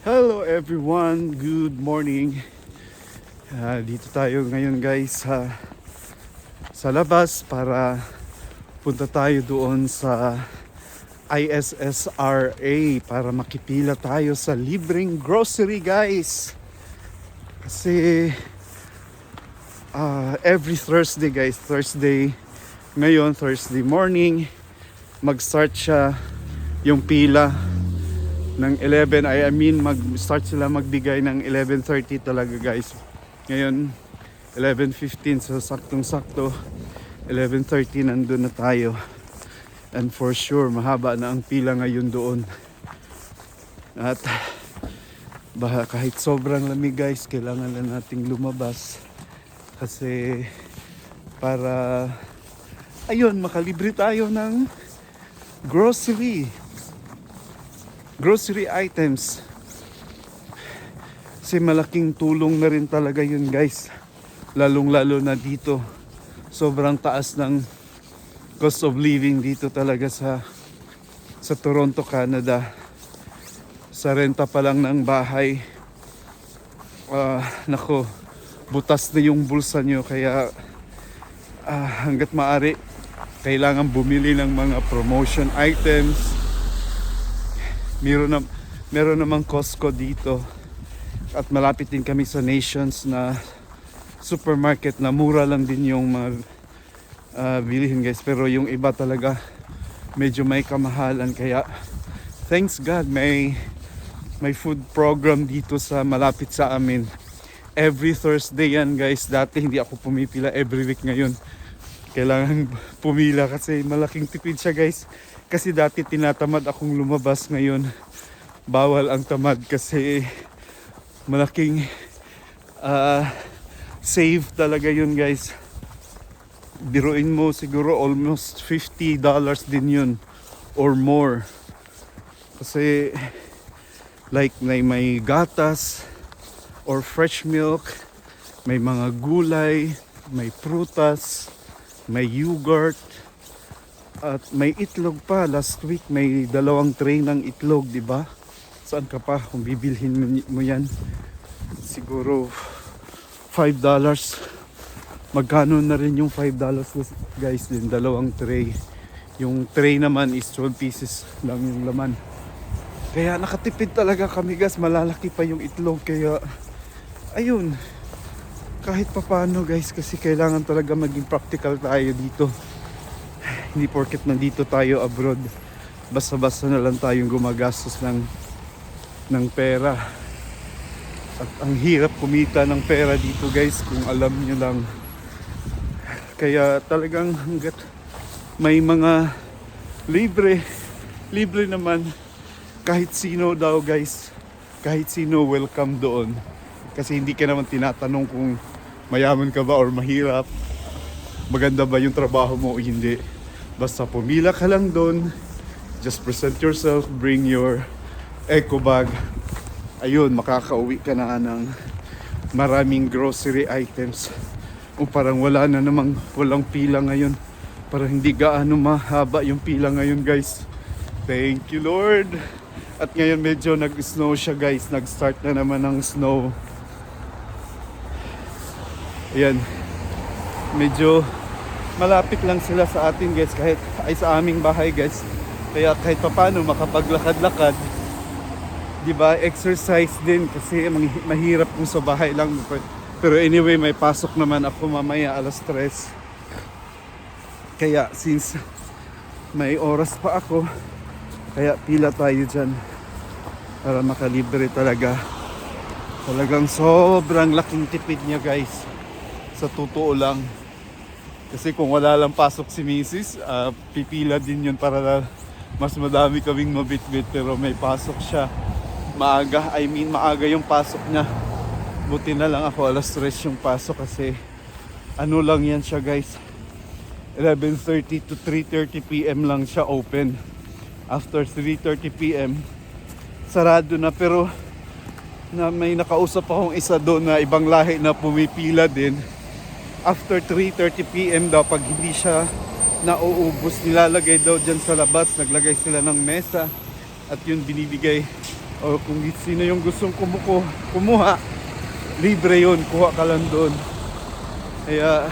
Hello everyone, good morning. Dito tayo ngayon guys sa labas para punta tayo doon sa ISSRA para makipila tayo sa libreng grocery guys. Kasi every Thursday guys, ngayon Thursday morning, mag-start siya yung pila ng 11. Mag-start sila magbigay ng 11:30 talaga guys. Ngayon 11:15, so saktong-sakto 11:30 nandun na tayo. And for sure mahaba na ang pila ngayon doon. At kahit sobrang lamig guys, kailangan na nating lumabas kasi para makalibre tayo ng grocery items. Kasi malaking tulong na rin talaga yun guys, lalong lalo na dito sobrang taas ng cost of living dito talaga sa Toronto, Canada. Sa renta pa lang ng bahay, nako, butas na yung bulsa nyo. Kaya hanggat maaari kailangan bumili ng mga promotion items. Meron namang Costco dito at malapit din kami sa Nations na supermarket na mura lang din yung mga bilihin guys, pero yung iba talaga medyo may kamahalan. Kaya thanks God may food program dito sa malapit sa amin. Every Thursday yan guys. Dati hindi ako pumipila every week, ngayon kailangan pumila kasi malaking tipid siya guys. Kasi dati tinatamad akong lumabas, ngayon bawal ang tamad kasi malaking save talaga yun guys. Biruin mo, siguro almost $50 din yun or more. Kasi like may gatas or fresh milk, may mga gulay, may prutas, may yogurt, at may itlog pa. Last week may 2 tray ng itlog, di ba? Saan ka pa kung bibilhin mo yan? Siguro $5. Magkano na rin yung $5 guys din, 2 tray. Yung tray naman is 12 pieces lang yung laman. Kaya nakatipid talaga kami guys, malalaki pa yung itlog. Kaya ayun, kahit papano guys, kasi kailangan talaga maging practical tayo dito. Hindi porket nandito tayo abroad, basta-basta na lang tayong gumagastos ng pera. At ang hirap kumita ng pera dito guys, kung alam nyo lang. Kaya talagang hanggat may mga libre naman, kahit sino daw guys, kahit sino welcome doon. Kasi hindi ka naman tinatanong kung mayaman ka ba or mahirap, maganda ba yung trabaho mo o hindi. Basta pumila ka lang doon, just present yourself, bring your eco bag. Ayun, makakauwi ka na ng maraming grocery items. O parang walang pila ngayon. Parang hindi gaano mahaba yung pila ngayon guys. Thank you Lord. At ngayon medyo nag-snow siya guys. Nag-start na naman ng snow. Ayan, medyo malapit lang sila sa atin guys, kahit ay sa aming bahay guys. Kaya kahit papano makapaglakad-lakad, di ba, exercise din kasi mahirap kung sa bahay lang. Pero anyway, may pasok naman ako mamaya 3:00. Kaya since may oras pa ako, kaya pila tayo dyan para makalibre talaga. Talagang sobrang laking tipid niya guys, sa totoo lang. Kasi kung wala lang pasok si Mrs., pipila din yun para mas madami kaming mabitbit. Pero may pasok siya maaga, maaga yung pasok niya. Buti na lang ako 3:00 yung pasok kasi ano lang yan siya guys, 11:30 to 3:30 PM lang siya open. After 3:30 PM sarado na. Pero may nakausap akong isa doon na ibang lahi na pumipila din. After 3:30 PM daw, pag hindi siya nauubos, nilalagay daw dyan sa labas, naglagay sila ng mesa at yun binibigay O kung sino yung gustong kumuha, libre yun, kuha ka lang doon. Kaya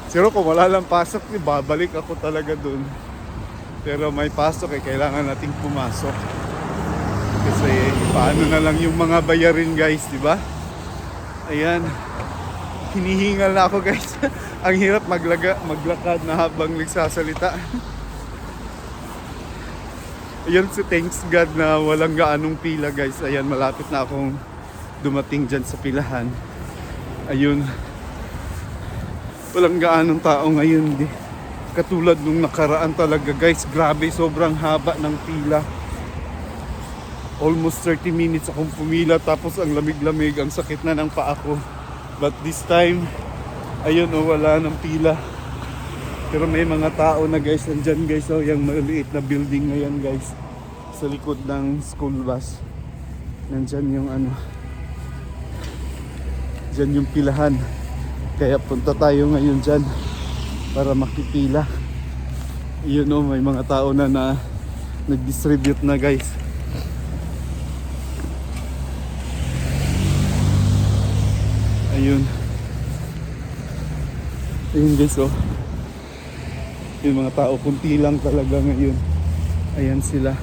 siguro kung wala lang pasok, babalik ako talaga doon. Pero may pasok kailangan nating pumasok. Kasi paano na lang yung mga bayarin guys, di ba? Ayan. Hinihingal na ako guys. Ang hirap maglakad na habang nagsasalita. Ayan, so thanks God na walang gaanong pila guys. Ayan, malapit na akong dumating dyan sa pilahan. Ayun. Walang gaanong tao ngayon. Di. Katulad nung nakaraan talaga guys. Grabe, sobrang haba ng pila. Almost 30 minutes akong pumila, tapos ang lamig-lamig, ang sakit na ng paa ko. But this time, ayun wala ng pila. Pero may mga tao na guys, nandyan guys, yung maliit na building na yan guys. Sa likod ng school bus. Nandyan yung dyan yung pilahan. Kaya punta tayo ngayon dyan para makipila. Yun may mga tao na nag-distribute na guys. Ayun. Ayun guys yung mga tao, kunti lang talaga ngayon. Ayan sila.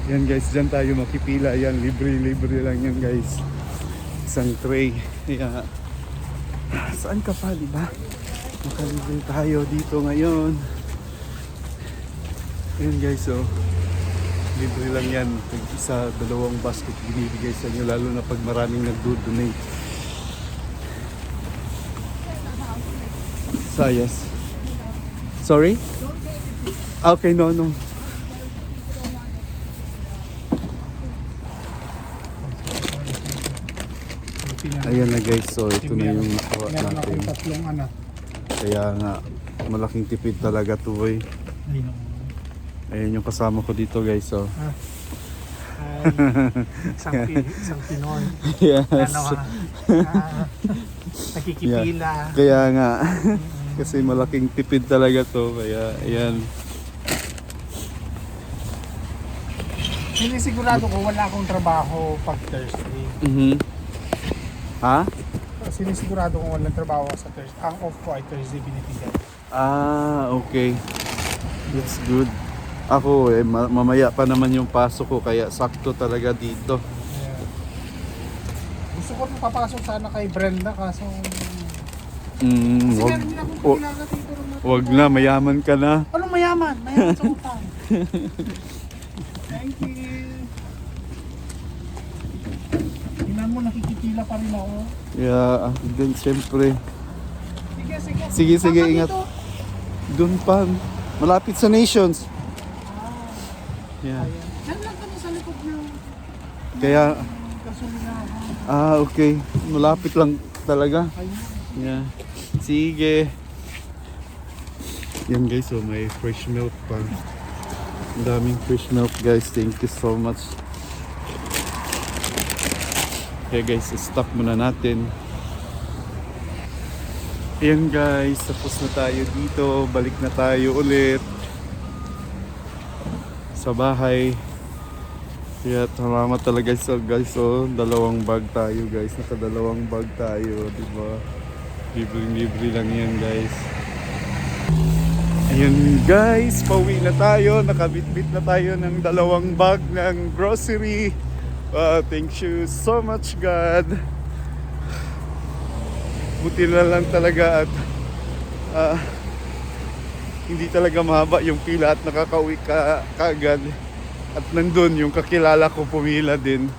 Ayan guys, dyan tayo makipila. Ayan, libre lang yan guys. Isang tray. Ayan. Saan ka pa, diba? Makalibre tayo dito ngayon. Ayan guys, libre lang yan. Isa, dalawang basket binibigay sa inyo, lalo na pag maraming nagdo-donate. Yes. Sorry? Okay, no. Ayan na guys, so ito na yung nakuha natin. Kaya nga, malaking tipid talaga to boy. Ayan yung kasama ko dito guys, so. Isang Pinoy. Yes. Nakikipila. Yeah. Kaya nga. Kasi malaking tipid talaga to, kaya ayan. Sinisigurado ko wala akong trabaho pag Thursday. Ha? Sinisigurado ko walang trabaho sa Thursday. Ang off ko ay Thursday binibigyan. Okay. That's good. Ako mamaya pa naman yung pasok ko, kaya sakto talaga dito. Yeah. Gusto ko papasok sana kay Brenda kaso wag na, mayaman ka na. Anong mayaman? Mayaman sa utang. Thank you. Tingnan mo, nakikipila pa rin ako. Yeah, then siyempre. Sige, ingat. Doon pa, malapit sa Nations. Yeah. Diyan lang kami sa likod ng Kaya, gasolinahan. Okay. Malapit lang talaga. Ayun. Yeah. Sige. Yan guys, may fresh milk pa. Ang daming fresh milk guys. Thank you so much. Okay guys, stop muna natin. Ayan guys, tapos na tayo dito. Balik na tayo ulit sa bahay. Kaya salamat talaga guys. Dalawang bag tayo guys. Nakadalawang bag tayo, diba? Libre lang yan guys. Ayun guys, pauwi na tayo. Nakabitbit na tayo ng dalawang bag ng grocery. Thank you so much God. Buti na lang talaga at hindi talaga mahaba yung pila at nakakauwi ka agad. At nandun yung kakilala ko pumila din.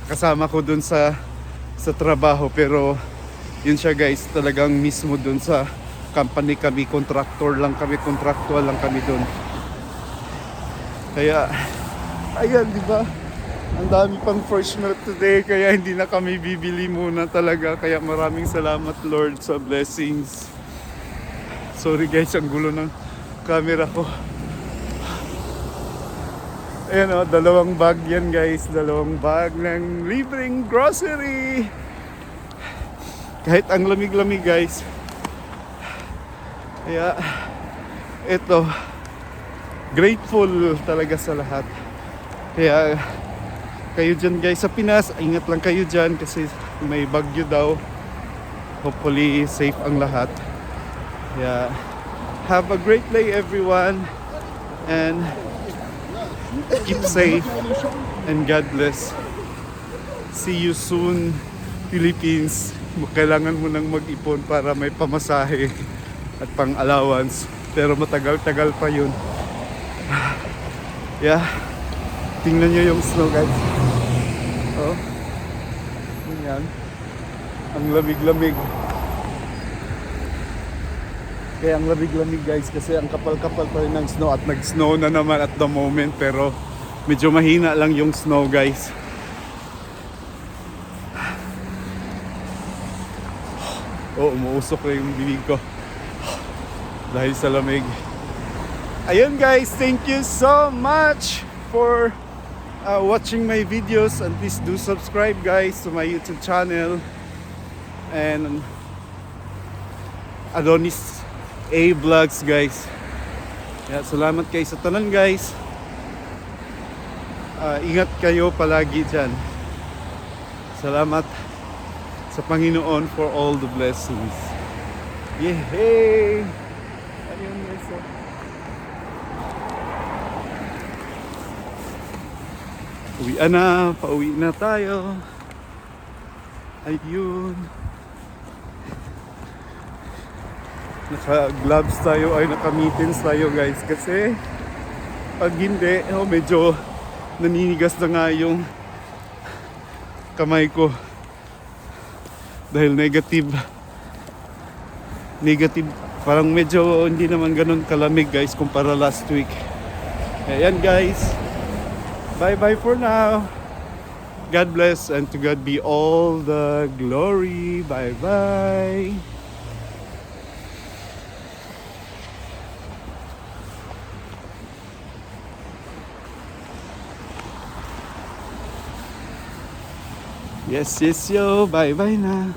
Kasama ko dun sa trabaho, pero yun siya guys, talagang mismo dun sa company kami, contractual lang kami dun. Kaya ayan, di ba? Ang dami pang fresh milk today, kaya hindi na kami bibili muna talaga. Kaya maraming salamat Lord sa blessings. Sorry guys, ang gulo ng camera ko. Ayan dalawang bag yan guys, dalawang bag ng libreng grocery. Kahit ang lamig-lamig guys. Kaya ito, grateful talaga sa lahat. Kaya kayo dyan guys sa Pinas, ingat lang kayo dyan kasi may bagyo daw. Hopefully safe ang lahat. Yeah. Have a great day everyone and keep safe and God bless. See you soon Philippines. Kailangan mo nang mag-ipon para may pamasahe at pang allowance. Pero matagal-tagal pa yun. Yeah. Tingnan nyo yung snow guys. Oh. Yan. Ang lamig-lamig. Kaya ang lamig-lamig guys kasi ang kapal-kapal pa rin ng snow at nag-snow na naman at the moment pero medyo mahina lang yung snow guys. Oh, umuusok na yung bibig ko dahil sa lamig. Ayun guys, thank you so much for watching my videos and please do subscribe guys to my YouTube channel and Adonis A Vlogs guys. Yeah, salamat kayo sa tanan guys. Ingat kayo palagi dyan. Salamat sa Panginoon for all the blessings. Yehey! Ayun guys. Pauwi na tayo. Ayun. Naka-gloves tayo ay naka-mittens tayo guys kasi pag hindi, medyo naninigas na nga yung kamay ko dahil negative parang medyo hindi naman ganun kalamig guys kumpara last week. Ayan guys, bye bye for now. God bless and to God be all the glory. Bye bye. Yes, yo. Bye-bye na.